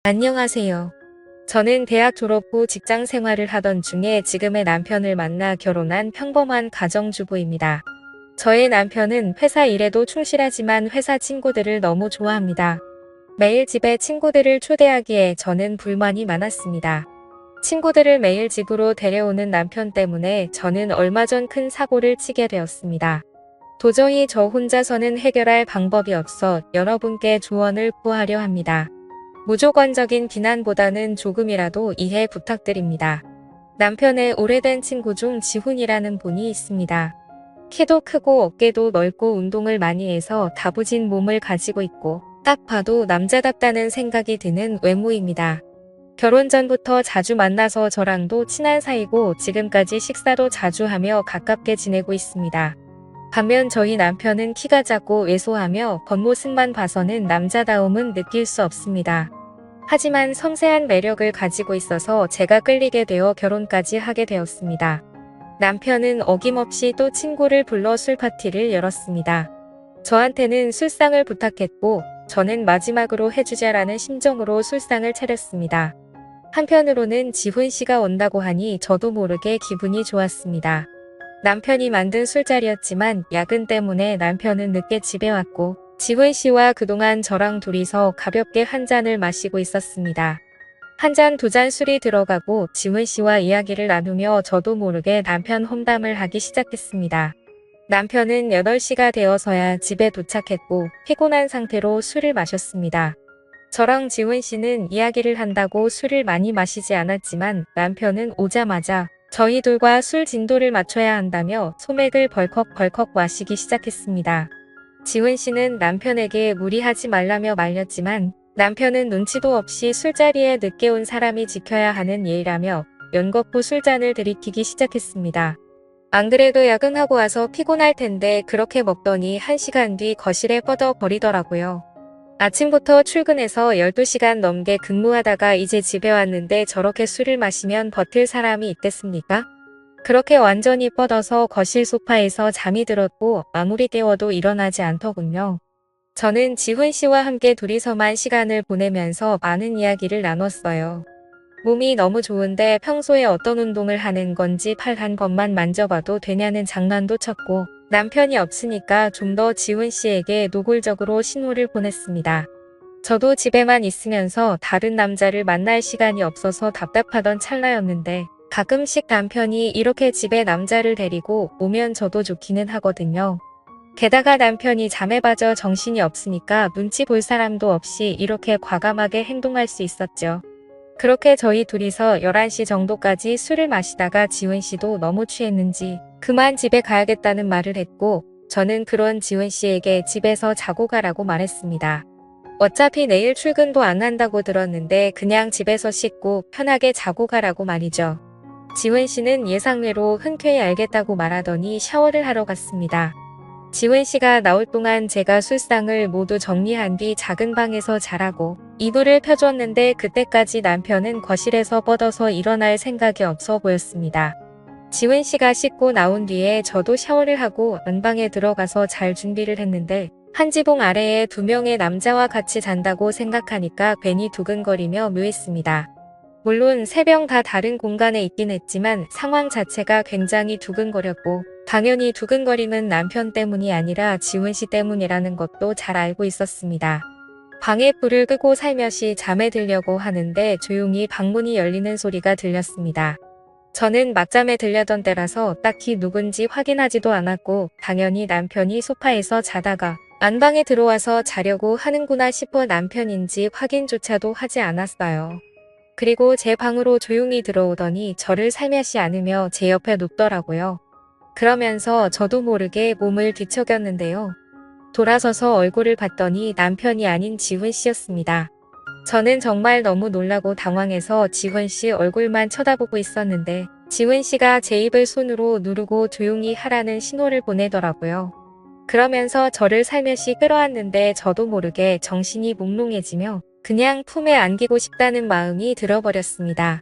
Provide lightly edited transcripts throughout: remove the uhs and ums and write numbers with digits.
안녕하세요. 저는 대학 졸업 후 직장 생활을 하던 중에 지금의 남편을 만나 결혼한 평범한 가정주부입니다. 저의 남편은 회사 일에도 충실하지만 회사 친구들을 너무 좋아합니다. 매일 집에 친구들을 초대하기에 저는 불만이 많았습니다. 친구들을 매일 집으로 데려오는 남편 때문에 저는 얼마 전 큰 사고를 치게 되었습니다. 도저히 저 혼자서는 해결할 방법이 없어 여러분께 조언을 구하려 합니다. 무조건적인 비난보다는 조금이라도 이해 부탁드립니다. 남편의 오래된 친구 중 지훈이라는 분이 있습니다. 키도 크고 어깨도 넓고 운동을 많이 해서 다부진 몸을 가지고 있고 딱 봐도 남자답다는 생각이 드는 외모입니다. 결혼 전부터 자주 만나서 저랑도 친한 사이고 지금까지 식사도 자주 하며 가깝게 지내고 있습니다. 반면 저희 남편은 키가 작고 왜소하며 겉모습만 봐서는 남자다움은 느낄 수 없습니다. 하지만 섬세한 매력을 가지고 있어서 제가 끌리게 되어 결혼까지 하게 되었습니다. 남편은 어김없이 또 친구를 불러 술 파티를 열었습니다. 저한테는 술상을 부탁했고 저는 마지막으로 해주자라는 심정으로 술상을 차렸습니다. 한편으로는 지훈 씨가 온다고 하니 저도 모르게 기분이 좋았습니다. 남편이 만든 술자리였지만 야근 때문에 남편은 늦게 집에 왔고 지훈 씨와 그동안 저랑 둘이서 가볍게 한 잔을 마시고 있었습니다. 한 잔 두 잔 술이 들어가고 지훈 씨와 이야기를 나누며 저도 모르게 남편 험담을 하기 시작했습니다. 남편은 8시가 되어서야 집에 도착했고 피곤한 상태로 술을 마셨습니다. 저랑 지훈 씨는 이야기를 한다고 술을 많이 마시지 않았지만 남편은 오자마자 저희 둘과 술 진도를 맞춰야 한다며 소맥을 벌컥벌컥 마시기 시작했습니다. 지훈 씨는 남편에게 무리하지 말라며 말렸지만 남편은 눈치도 없이 술자리에 늦게 온 사람이 지켜야 하는 예의라며 연거푸 술잔을 들이키기 시작했습니다. 안 그래도 야근하고 와서 피곤할 텐데 그렇게 먹더니 1시간 뒤 거실에 뻗어버리더라고요. 아침부터 출근해서 12시간 넘게 근무하다가 이제 집에 왔는데 저렇게 술을 마시면 버틸 사람이 있겠습니까? 그렇게 완전히 뻗어서 거실 소파에서 잠이 들었고 아무리 깨워도 일어나지 않더군요. 저는 지훈 씨와 함께 둘이서만 시간을 보내면서 많은 이야기를 나눴어요. 몸이 너무 좋은데 평소에 어떤 운동을 하는 건지 팔 한 번만 만져봐도 되냐는 장난도 쳤고 남편이 없으니까 좀 더 지훈 씨에게 노골적으로 신호를 보냈습니다. 저도 집에만 있으면서 다른 남자를 만날 시간이 없어서 답답하던 찰나였는데 가끔씩 남편이 이렇게 집에 남자를 데리고 오면 저도 좋기는 하거든요. 게다가 남편이 잠에 빠져 정신이 없으니까 눈치 볼 사람도 없이 이렇게 과감하게 행동할 수 있었죠. 그렇게 저희 둘이서 11시 정도까지 술을 마시다가 지훈 씨도 너무 취했는지 그만 집에 가야겠다는 말을 했고 저는 그런 지훈 씨에게 집에서 자고 가라고 말했습니다. 어차피 내일 출근도 안 한다고 들었는데 그냥 집에서 씻고 편하게 자고 가라고 말이죠. 지훈 씨는 예상외로 흔쾌히 알겠다고 말하더니 샤워를 하러 갔습니다. 지훈 씨가 나올 동안 제가 술상을 모두 정리한 뒤 작은 방에서 자라고 이불을 펴줬는데 그때까지 남편은 거실에서 뻗어서 일어날 생각이 없어 보였습니다. 지훈 씨가 씻고 나온 뒤에 저도 샤워를 하고 안방에 들어가서 잘 준비를 했는데 한 지붕 아래에 2명의 남자와 같이 잔다고 생각하니까 괜히 두근거리며 묘했습니다. 물론 3명 다 다른 공간에 있긴 했지만 상황 자체가 굉장히 두근거렸고 당연히 두근거림은 남편 때문이 아니라 지훈 씨 때문이라는 것도 잘 알고 있었습니다. 방에 불을 끄고 살며시 잠에 들려고 하는데 조용히 방문이 열리는 소리가 들렸습니다. 저는 낮잠에 들려던 때라서 딱히 누군지 확인하지도 않았고 당연히 남편이 소파에서 자다가 안방에 들어와서 자려고 하는구나 싶어 남편인지 확인조차도 하지 않았어요. 그리고 제 방으로 조용히 들어오더니 저를 살며시 안으며 제 옆에 눕더라고요. 그러면서 저도 모르게 몸을 뒤척였는데요. 돌아서서 얼굴을 봤더니 남편이 아닌 지훈 씨였습니다. 저는 정말 너무 놀라고 당황해서 지훈 씨 얼굴만 쳐다보고 있었는데 지훈 씨가 제 입을 손으로 누르고 조용히 하라는 신호를 보내더라고요. 그러면서 저를 살며시 끌어안는데 저도 모르게 정신이 몽롱해지며 그냥 품에 안기고 싶다는 마음이 들어버렸습니다.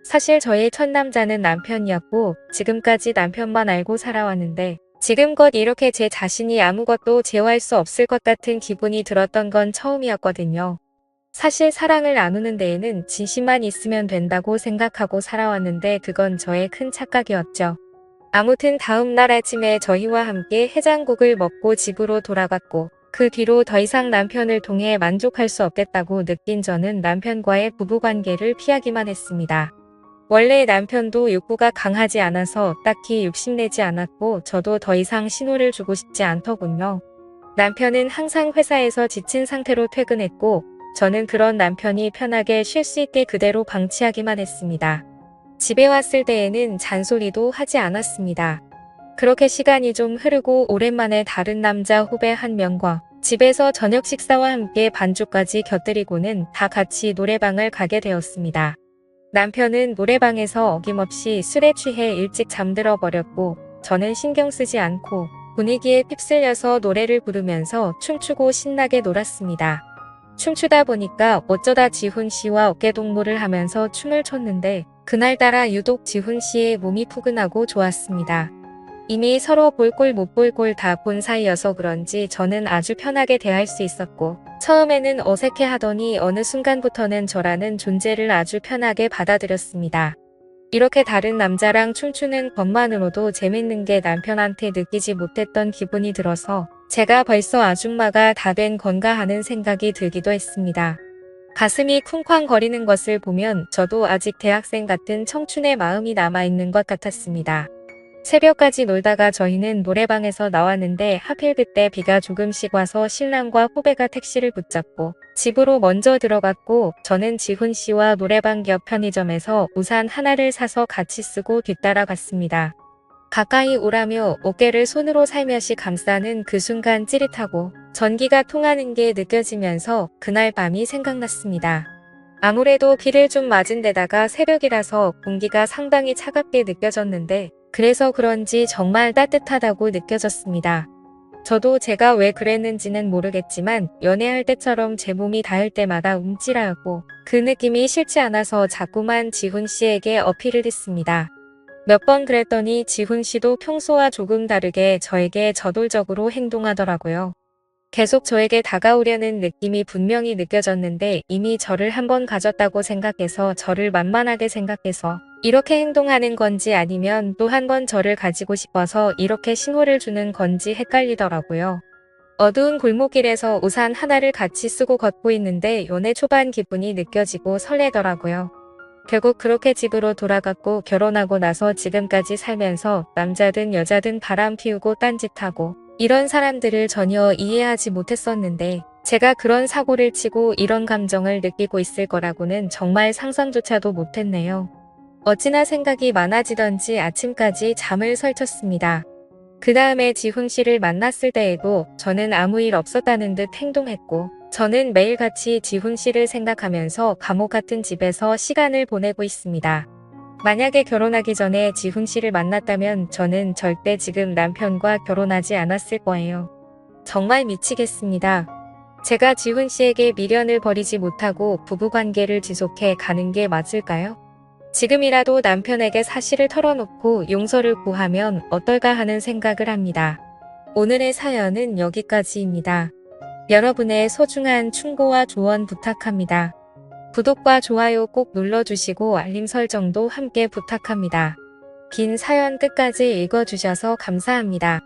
사실 저의 첫 남자는 남편이었고 지금까지 남편만 알고 살아왔는데 지금껏 이렇게 제 자신이 아무것도 제어할 수 없을 것 같은 기분이 들었던 건 처음이었거든요. 사실 사랑을 나누는 데에는 진심만 있으면 된다고 생각하고 살아왔는데 그건 저의 큰 착각이었죠. 아무튼 다음 날 아침에 저희와 함께 해장국을 먹고 집으로 돌아갔고 그 뒤로 더 이상 남편을 통해 만족할 수 없겠다고 느낀 저는 남편과의 부부관계를 피하기만 했습니다. 원래 남편도 욕구가 강하지 않아서 딱히 욕심내지 않았고 저도 더 이상 신호를 주고 싶지 않더군요. 남편은 항상 회사에서 지친 상태로 퇴근했고 저는 그런 남편이 편하게 쉴 수 있게 그대로 방치하기만 했습니다. 집에 왔을 때에는 잔소리도 하지 않았습니다. 그렇게 시간이 좀 흐르고 오랜만에 다른 남자 후배 한 명과 집에서 저녁 식사와 함께 반주까지 곁들이고는 다 같이 노래방을 가게 되었습니다. 남편은 노래방에서 어김없이 술에 취해 일찍 잠들어 버렸고 저는 신경 쓰지 않고 분위기에 휩쓸려서 노래를 부르면서 춤추고 신나게 놀았습니다. 춤추다 보니까 어쩌다 지훈 씨와 어깨동무를 하면서 춤을 췄는데 그날따라 유독 지훈 씨의 몸이 푸근하고 좋았습니다. 이미 서로 볼 꼴 못 볼 꼴 다 본 사이여서 그런지 저는 아주 편하게 대할 수 있었고 처음에는 어색해 하더니 어느 순간부터는 저라는 존재를 아주 편하게 받아들였습니다. 이렇게 다른 남자랑 춤추는 것만으로도 재밌는 게 남편한테 느끼지 못했던 기분이 들어서 제가 벌써 아줌마가 다 된 건가 하는 생각이 들기도 했습니다. 가슴이 쿵쾅거리는 것을 보면 저도 아직 대학생 같은 청춘의 마음이 남아있는 것 같았습니다. 새벽까지 놀다가 저희는 노래방에서 나왔는데 하필 그때 비가 조금씩 와서 신랑과 후배가 택시를 붙잡고 집으로 먼저 들어갔고 저는 지훈 씨와 노래방 옆 편의점에서 우산 하나를 사서 같이 쓰고 뒤따라 갔습니다. 가까이 오라며 어깨를 손으로 살며시 감싸는 그 순간 찌릿하고 전기가 통하는 게 느껴지면서 그날 밤이 생각났습니다. 아무래도 비를 좀 맞은 데다가 새벽이라서 공기가 상당히 차갑게 느껴졌는데 그래서 그런지 정말 따뜻하다고 느껴졌습니다. 저도 제가 왜 그랬는지는 모르겠지만 연애할 때처럼 제 몸이 닿을 때마다 움찔하고 그 느낌이 싫지 않아서 자꾸만 지훈 씨에게 어필을 했습니다. 몇 번 그랬더니 지훈 씨도 평소와 조금 다르게 저에게 저돌적으로 행동하더라고요. 계속 저에게 다가오려는 느낌이 분명히 느껴졌는데 이미 저를 한번 가졌다고 생각해서 저를 만만하게 생각해서 이렇게 행동하는 건지 아니면 또 한 번 저를 가지고 싶어서 이렇게 신호를 주는 건지 헷갈리더라고요. 어두운 골목길에서 우산 하나를 같이 쓰고 걷고 있는데 연애 초반 기분이 느껴지고 설레더라고요. 결국 그렇게 집으로 돌아갔고 결혼하고 나서 지금까지 살면서 남자든 여자든 바람 피우고 딴짓하고 이런 사람들을 전혀 이해하지 못했었는데 제가 그런 사고를 치고 이런 감정을 느끼고 있을 거라고는 정말 상상조차도 못했네요. 어찌나 생각이 많아지던지 아침까지 잠을 설쳤습니다. 그 다음에 지훈 씨를 만났을 때에도 저는 아무 일 없었다는 듯 행동했고 저는 매일같이 지훈 씨를 생각하면서 감옥 같은 집에서 시간을 보내고 있습니다. 만약에 결혼하기 전에 지훈 씨를 만났다면 저는 절대 지금 남편과 결혼하지 않았을 거예요. 정말 미치겠습니다. 제가 지훈 씨에게 미련을 버리지 못하고 부부관계를 지속해 가는 게 맞을까요? 지금이라도 남편에게 사실을 털어놓고 용서를 구하면 어떨까 하는 생각을 합니다. 오늘의 사연은 여기까지입니다. 여러분의 소중한 충고와 조언 부탁합니다. 구독과 좋아요 꼭 눌러주시고 알림 설정도 함께 부탁합니다. 긴 사연 끝까지 읽어주셔서 감사합니다.